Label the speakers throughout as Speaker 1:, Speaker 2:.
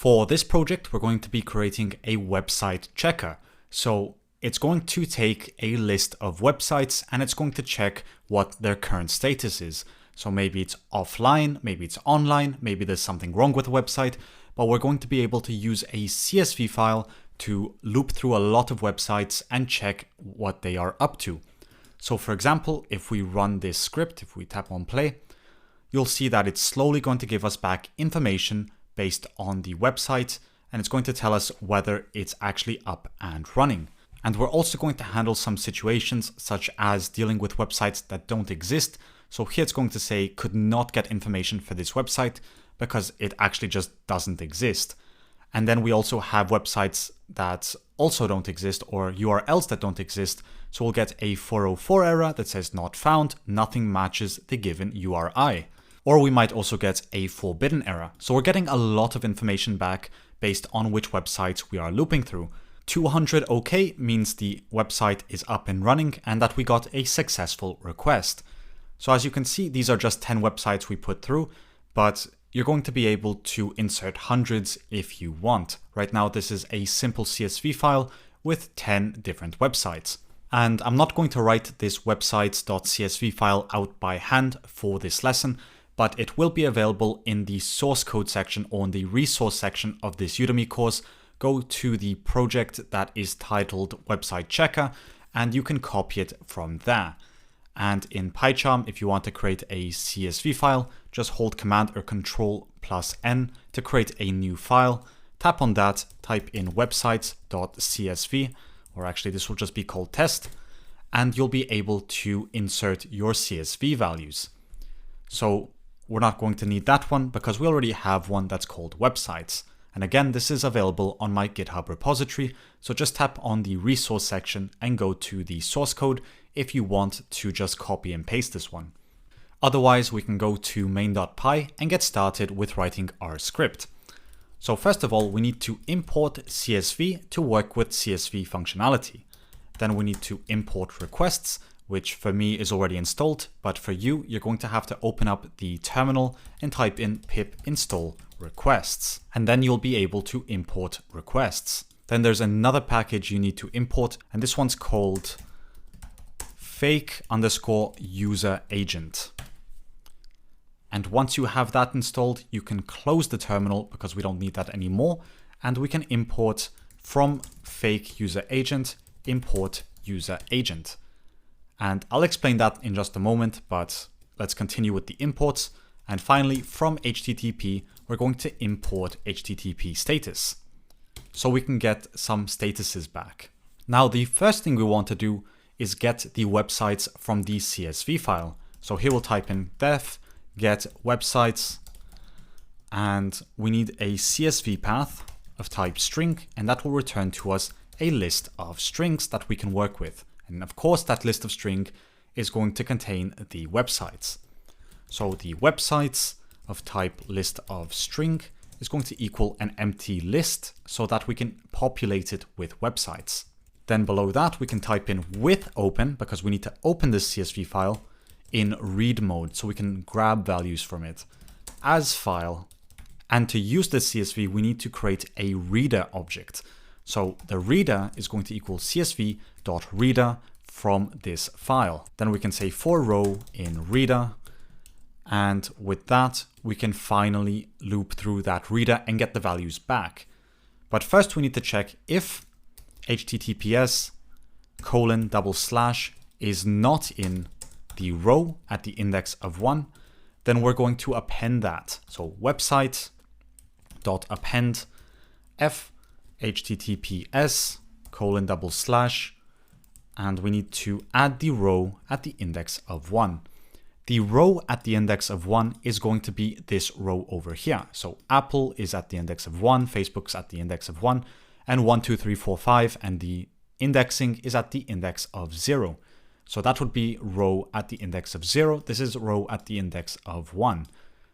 Speaker 1: For this project, we're going to be creating a website checker. So it's going to take a list of websites and it's going to check what their current status is. So maybe it's offline, maybe it's online, maybe there's something wrong with the website, but we're going to be able to use a CSV file to loop through a lot of websites and check what they are up to. So for example, if we run this script, if we tap on play, you'll see that it's slowly going to give us back information based on the website, and it's going to tell us whether it's actually up and running. And we're also going to handle some situations such as dealing with websites that don't exist. So here it's going to say could not get information for this website because it actually just doesn't exist. And then we also have websites that also don't exist or URLs that don't exist. So we'll get a 404 error that says not found, nothing matches the given URI. Or we might also get a forbidden error. So we're getting a lot of information back based on which websites we are looping through. 200 OK means the website is up and running and that we got a successful request. So as you can see, these are just 10 websites we put through, but you're going to be able to insert hundreds if you want. Right now, this is a simple CSV file with 10 different websites. And I'm not going to write this websites.csv file out by hand for this lesson, but it will be available in the source code section or in the resource section of this Udemy course. Go to the project that is titled Website Checker, and you can copy it from there. And in PyCharm, if you want to create a CSV file, just hold Command or Control plus N to create a new file. Tap on that, type in websites.csv, or actually this will just be called test, and you'll be able to insert your CSV values. So we're not going to need that one because we already have one that's called websites. And again, this is available on my GitHub repository. So just tap on the resource section and go to the source code if you want to just copy and paste this one. Otherwise, we can go to main.py and get started with writing our script. So first of all, we need to import CSV to work with CSV functionality. Then we need to import requests, which for me is already installed, but for you, you're going to have to open up the terminal and type in pip install requests, and then you'll be able to import requests. Then there's another package you need to import, and this one's called fake_user agent. And once you have that installed, you can close the terminal because we don't need that anymore, and we can import from fake user agent, import user agent. And I'll explain that in just a moment, but let's continue with the imports. And finally, from HTTP, we're going to import HTTP status so we can get some statuses back. Now, the first thing we want to do is get the websites from the CSV file. So here we'll type in def get websites, and we need a CSV path of type string, and that will return to us a list of strings that we can work with. And of course, that list of string is going to contain the websites. So the websites of type list of string is going to equal an empty list so that we can populate it with websites. Then below that, we can type in with open because we need to open this CSV file in read mode so we can grab values from it as file. And to use this CSV, we need to create a reader object. So the reader is going to equal csv.reader from this file. Then we can say for row in reader. And with that, we can finally loop through that reader and get the values back. But first we need to check if https:// is not in the row at the index of 1, then we're going to append that. So website.append f https:// and we need to add the row at the index of 1. The row at the index of 1 is going to be this row over here. So Apple is at the index of 1, Facebook's at the index of 1, and 1, 2, 3, 4, 5, and the indexing is at the index of 0. So that would be row at the index of 0. This is row at the index of 1.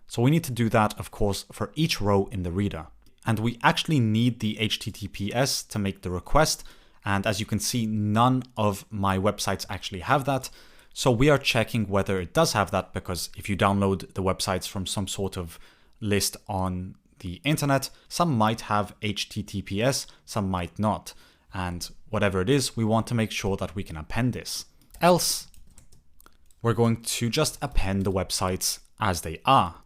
Speaker 1: So we need to do that, of course, for each row in the reader. And we actually need the HTTPS to make the request. And as you can see, none of my websites actually have that. So we are checking whether it does have that, because if you download the websites from some sort of list on the internet. Some might have HTTPS, some might not. And whatever it is, we want to make sure that we can append this. Else, we're going to just append the websites as they are.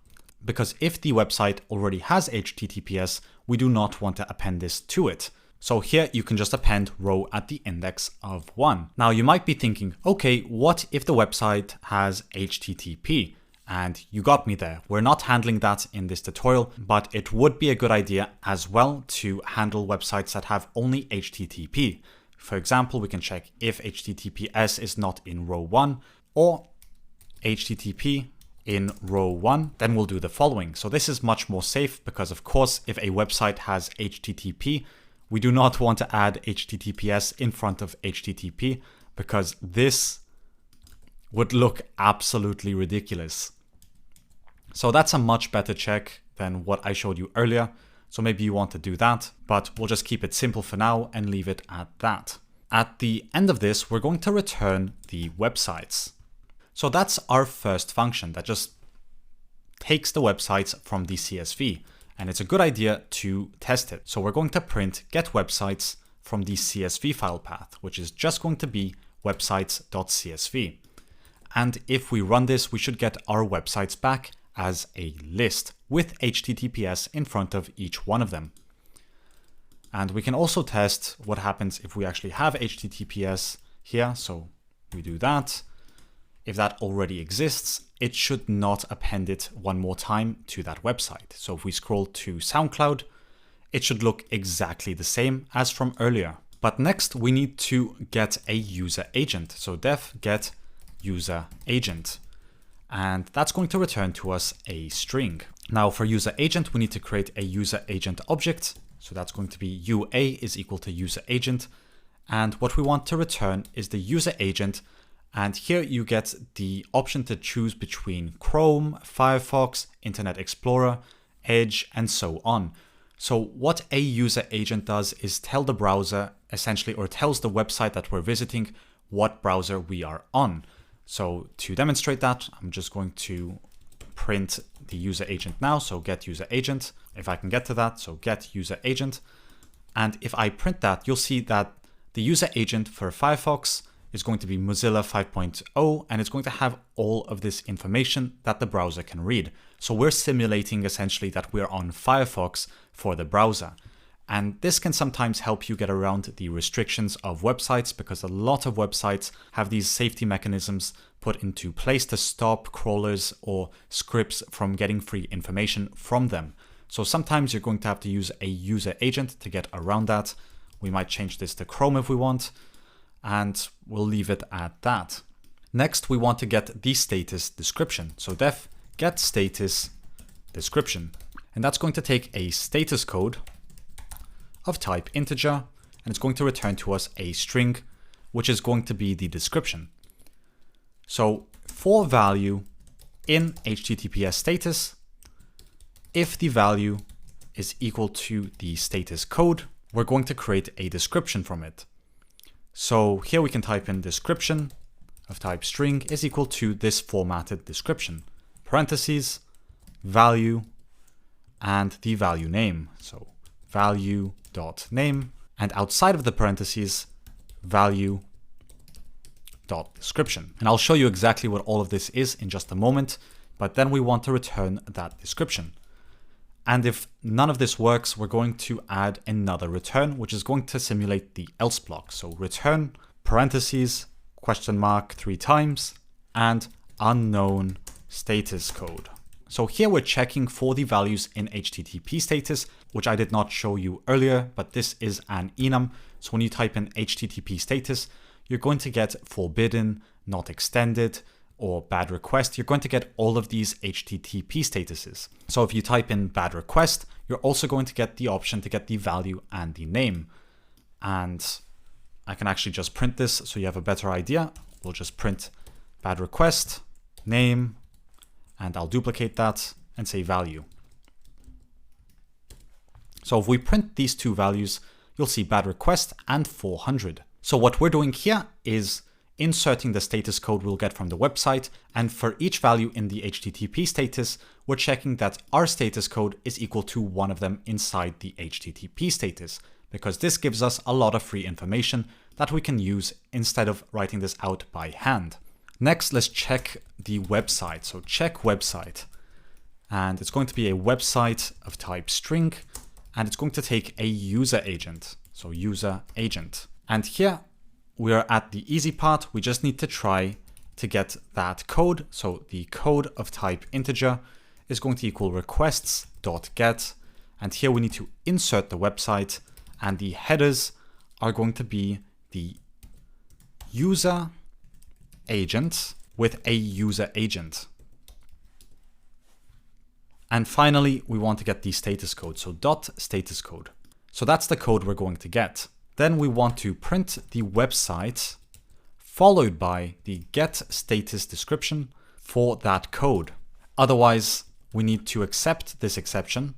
Speaker 1: Because if the website already has HTTPS, we do not want to append this to it. So here you can just append row at the index of 1. Now you might be thinking, okay, what if the website has HTTP? And you got me there. We're not handling that in this tutorial, but it would be a good idea as well to handle websites that have only HTTP. For example, we can check if HTTPS is not in row 1 or HTTP in row 1, then we'll do the following. So this is much more safe because of course, if a website has HTTP, we do not want to add HTTPS in front of HTTP because this would look absolutely ridiculous. So that's a much better check than what I showed you earlier. So maybe you want to do that, but we'll just keep it simple for now and leave it at that. At the end of this, we're going to return the websites. So that's our first function that just takes the websites from the CSV. And it's a good idea to test it. So we're going to print get websites from the CSV file path, which is just going to be websites.csv. And if we run this, we should get our websites back as a list with HTTPS in front of each one of them. And we can also test what happens if we actually have HTTPS here. So we do that. If that already exists, it should not append it one more time to that website. So if we scroll to SoundCloud, it should look exactly the same as from earlier. But next we need to get a user agent. So def get user agent. And that's going to return to us a string. Now for user agent, we need to create a user agent object. So that's going to be UA is equal to user agent. And what we want to return is the user agent. And here you get the option to choose between Chrome, Firefox, Internet Explorer, Edge, and so on. So what a user agent does is tell the browser essentially, or tells the website that we're visiting what browser we are on. So to demonstrate that, I'm just going to print the user agent now. So get user agent, if I can get to that. So get user agent. And if I print that, you'll see that the user agent for Firefox is going to be Mozilla 5.0, and it's going to have all of this information that the browser can read. So we're simulating essentially that we're on Firefox for the browser. And this can sometimes help you get around the restrictions of websites because a lot of websites have these safety mechanisms put into place to stop crawlers or scripts from getting free information from them. So sometimes you're going to have to use a user agent to get around that. We might change this to Chrome if we want. And we'll leave it at that. Next, we want to get the status description. So def get status description. And that's going to take a status code of type integer, and it's going to return to us a string, which is going to be the description. So for value in HTTPS status, if the value is equal to the status code, we're going to create a description from it. So here we can type in description of type string is equal to this formatted description, parentheses, value, and the value name. So value.name, and outside of the parentheses, value.description. And I'll show you exactly what all of this is in just a moment, but then we want to return that description. And if none of this works, we're going to add another return, which is going to simulate the else block. So return parentheses, question mark 3 times, and unknown status code. So here we're checking for the values in HTTP status, which I did not show you earlier, but this is an enum. So when you type in HTTP status, you're going to get forbidden, not extended, or bad request. You're going to get all of these HTTP statuses. So if you type in bad request, you're also going to get the option to get the value and the name. And I can actually just print this so you have a better idea. We'll just print bad request, name, and I'll duplicate that and say value. So if we print these two values, you'll see bad request and 400. So what we're doing here is inserting the status code we'll get from the website, and for each value in the HTTP status, we're checking that our status code is equal to one of them inside the HTTP status, because this gives us a lot of free information that we can use instead of writing this out by hand. Next, let's check the website. So check website, and it's going to be a website of type string, and it's going to take a user agent. So user agent. And here we are at the easy part. We just need to try to get that code. So the code of type integer is going to equal requests.get. And here we need to insert the website, and the headers are going to be the user agent with a user agent. And finally, we want to get the status code. So dot status code. So that's the code we're going to get. Then we want to print the website followed by the get status description for that code. Otherwise, we need to accept this exception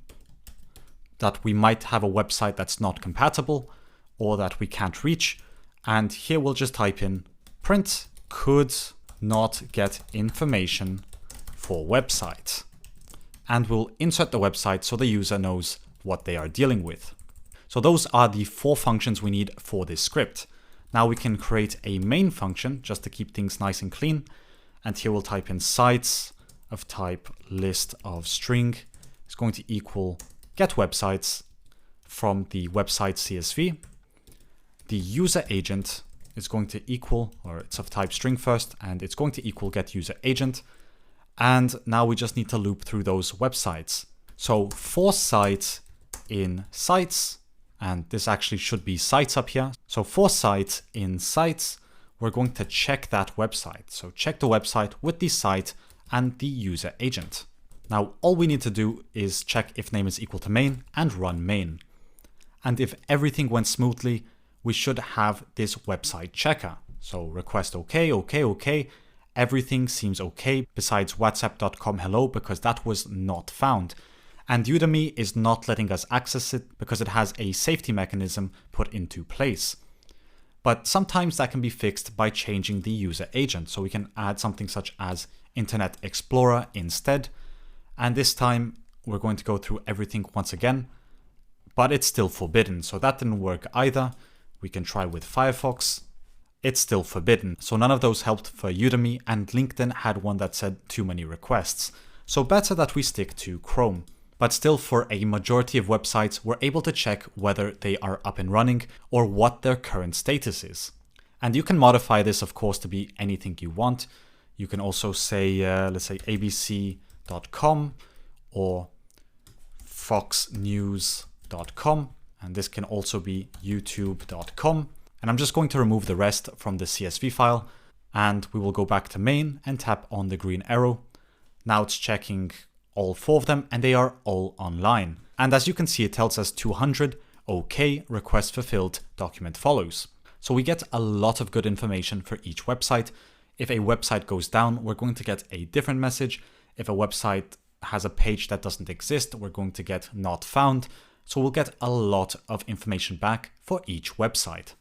Speaker 1: that we might have a website that's not compatible or that we can't reach. And here we'll just type in print could not get information for website. And we'll insert the website so the user knows what they are dealing with. So those are the 4 functions we need for this script. Now we can create a main function just to keep things nice and clean. And here we'll type in sites of type list of string. It's going to equal get websites from the website CSV. The user agent is going to equal, or it's of type string first, and it's going to equal get user agent. And now we just need to loop through those websites. So for sites in sites, and this actually should be sites up here. So for sites in sites, we're going to check that website. So check the website with the site and the user agent. Now all we need to do is check if name is equal to main and run main. And if everything went smoothly, we should have this website checker. So request OK, OK, OK. Everything seems okay besides whatsapp.com hello because that was not found. And Udemy is not letting us access it because it has a safety mechanism put into place. But sometimes that can be fixed by changing the user agent. So we can add something such as Internet Explorer instead. And this time we're going to go through everything once again, but it's still forbidden. So that didn't work either. We can try with Firefox. It's still forbidden. So none of those helped for Udemy, and LinkedIn had one that said too many requests. So better that we stick to Chrome. But still, for a majority of websites, we're able to check whether they are up and running or what their current status is. And you can modify this, of course, to be anything you want. You can also say, let's say abc.com or foxnews.com. And this can also be youtube.com. And I'm just going to remove the rest from the CSV file. And we will go back to main and tap on the green arrow. Now it's checking all 4 of them, and they are all online. And as you can see, it tells us 200, OK, request fulfilled, document follows. So we get a lot of good information for each website. If a website goes down, we're going to get a different message. If a website has a page that doesn't exist, we're going to get not found. So we'll get a lot of information back for each website.